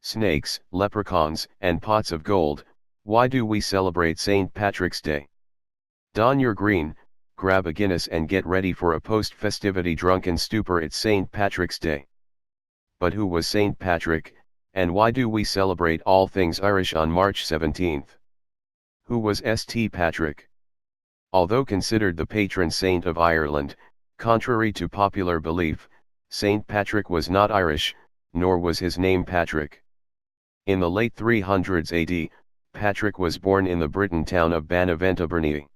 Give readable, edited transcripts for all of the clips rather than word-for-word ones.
snakes, leprechauns, and pots of gold. Why do we celebrate St. Patrick's Day? Don your green, grab a Guinness and get ready for a post-festivity drunken stupor. It's St. Patrick's Day. But who was St. Patrick, and why do we celebrate all things Irish on March 17th? Who was St. Patrick? Although considered the patron saint of Ireland, contrary to popular belief, St. Patrick was not Irish, nor was his name Patrick. In the late 300s AD, Patrick was born in the Briton town of Banaventuberney.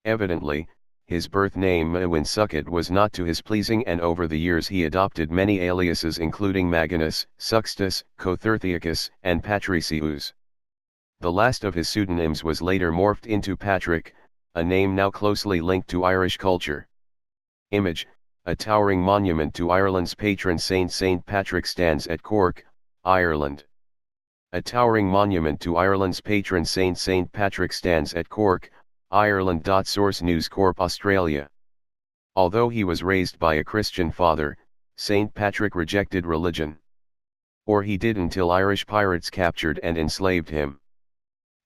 Evidently, his birth name Winsukket was not to his pleasing, and over the years he adopted many aliases including Maginus, Suxtus, Cotherthiacus, and Patricius. The last of his pseudonyms was later morphed into Patrick, a name now closely linked to Irish culture. Image: a towering monument to Ireland's patron saint St. Patrick stands at Cork, Ireland. A towering monument to Ireland's patron saint St. Patrick stands at Cork, Ireland. Source: News Corp Australia. Although he was raised by a Christian father, St. Patrick rejected religion. Or he did, until Irish pirates captured and enslaved him.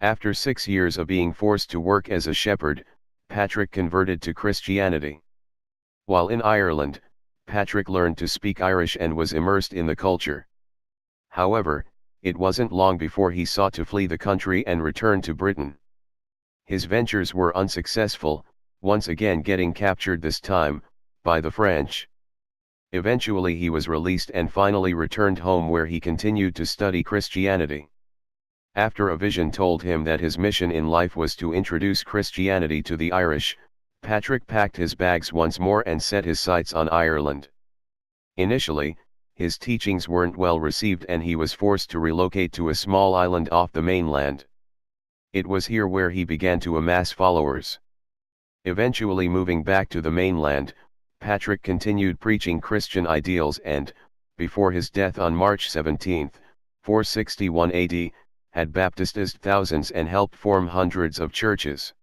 After 6 years of being forced to work as a shepherd, Patrick converted to Christianity. While in Ireland, Patrick learned to speak Irish and was immersed in the culture. However, it wasn't long before he sought to flee the country and return to Britain. His ventures were unsuccessful, once again getting captured, this time by the French. Eventually he was released and finally returned home, where he continued to study Christianity. After a vision told him that his mission in life was to introduce Christianity to the Irish, Patrick packed his bags once more and set his sights on Ireland. Initially, his teachings weren't well received and he was forced to relocate to a small island off the mainland. It was here where he began to amass followers. Eventually moving back to the mainland, Patrick continued preaching Christian ideals and, before his death on March 17, 461 AD, had baptized thousands and helped form hundreds of churches.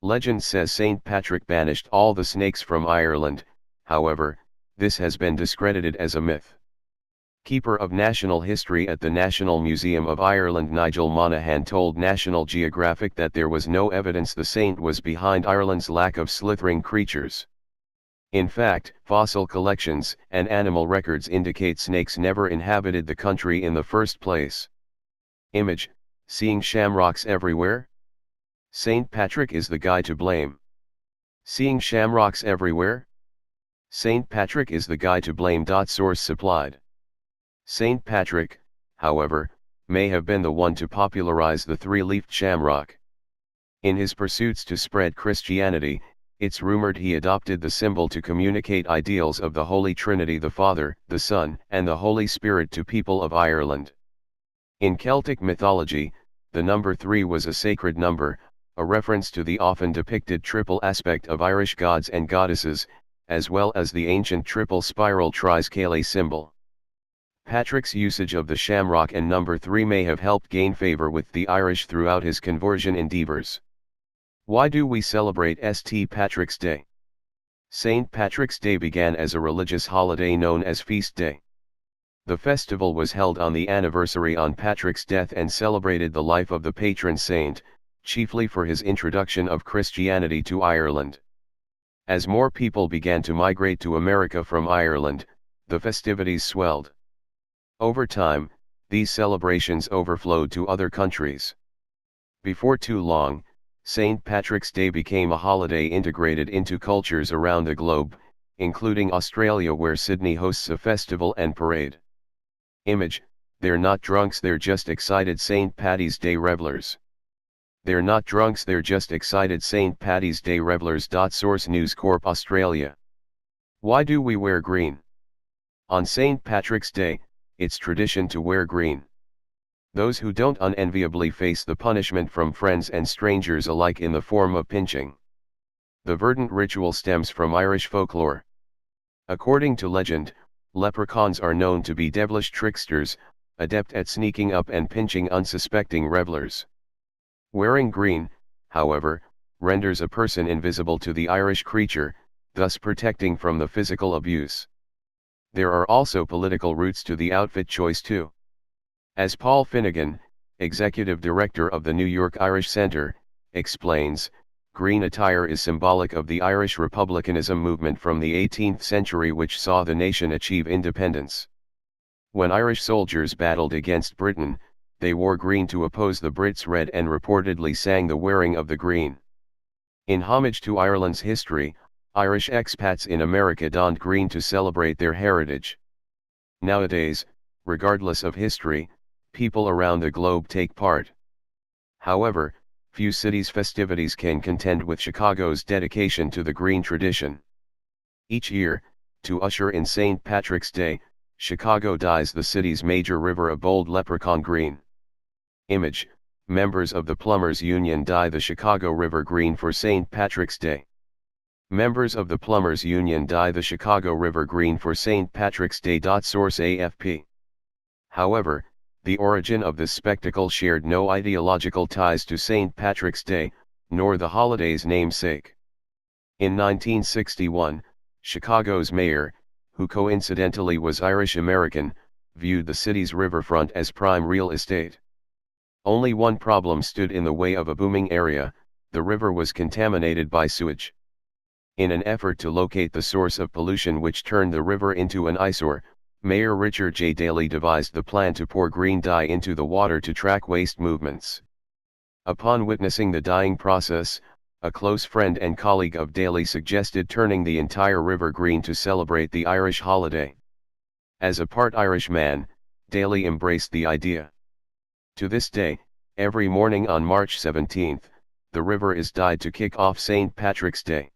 Legend says St. Patrick banished all the snakes from Ireland. However, this has been discredited as a myth. Keeper of National History at the National Museum of Ireland Nigel Monaghan told National Geographic that there was no evidence the saint was behind Ireland's lack of slithering creatures. In fact, fossil collections and animal records indicate snakes never inhabited the country in the first place. Image: seeing shamrocks everywhere? St. Patrick is the guy to blame. Seeing shamrocks everywhere? St. Patrick is the guy to blame. Source supplied. St. Patrick, however, may have been the one to popularize the three-leafed shamrock. In his pursuits to spread Christianity, it's rumored he adopted the symbol to communicate ideals of the Holy Trinity, the Father, the Son, and the Holy Spirit, to people of Ireland. In Celtic mythology, the number 3 was a sacred number, a reference to the often depicted triple aspect of Irish gods and goddesses, as well as the ancient triple spiral triskele symbol. Patrick's usage of the shamrock and number 3 may have helped gain favor with the Irish throughout his conversion endeavors. Why do we celebrate St. Patrick's Day? St. Patrick's Day began as a religious holiday known as Feast Day. The festival was held on the anniversary on Patrick's death and celebrated the life of the patron saint, chiefly for his introduction of Christianity to Ireland. As more people began to migrate to America from Ireland, the festivities swelled. Over time, these celebrations overflowed to other countries. Before too long, St. Patrick's Day became a holiday integrated into cultures around the globe, including Australia, where Sydney hosts a festival and parade. Image: they're not drunks, they're just excited. St. Paddy's Day revelers. They're not drunks, they're just excited. St. Paddy's Day revelers. Source: News Corp Australia. Why do we wear green? On St. Patrick's Day, it's tradition to wear green. Those who don't unenviably face the punishment from friends and strangers alike in the form of pinching. The verdant ritual stems from Irish folklore. According to legend, leprechauns are known to be devilish tricksters, adept at sneaking up and pinching unsuspecting revelers. Wearing green, however, renders a person invisible to the Irish creature, thus protecting from the physical abuse. There are also political roots to the outfit choice too. As Paul Finnegan, executive director of the New York Irish Centre, explains, green attire is symbolic of the Irish republicanism movement from the 18th century which saw the nation achieve independence. When Irish soldiers battled against Britain, they wore green to oppose the Brits' red and reportedly sang the wearing of the green. In homage to Ireland's history, Irish expats in America donned green to celebrate their heritage. Nowadays, regardless of history, people around the globe take part. However, few cities' festivities can contend with Chicago's dedication to the green tradition. Each year, to usher in St. Patrick's Day, Chicago dyes the city's major river a bold leprechaun green. Image: members of the Plumbers Union dye the Chicago River green for St. Patrick's Day. Members of the Plumbers Union dye the Chicago River green for St. Patrick's Day. Source AFP. However, the origin of this spectacle shared no ideological ties to St. Patrick's Day, nor the holiday's namesake. In 1961, Chicago's mayor, who coincidentally was Irish-American, viewed the city's riverfront as prime real estate. Only one problem stood in the way of a booming area: the river was contaminated by sewage. In an effort to locate the source of pollution which turned the river into an eyesore, Mayor Richard J. Daley devised the plan to pour green dye into the water to track waste movements. Upon witnessing the dyeing process, a close friend and colleague of Daley suggested turning the entire river green to celebrate the Irish holiday. As a part Irish man, Daley embraced the idea. To this day, every morning on March 17, the river is dyed to kick off St. Patrick's Day.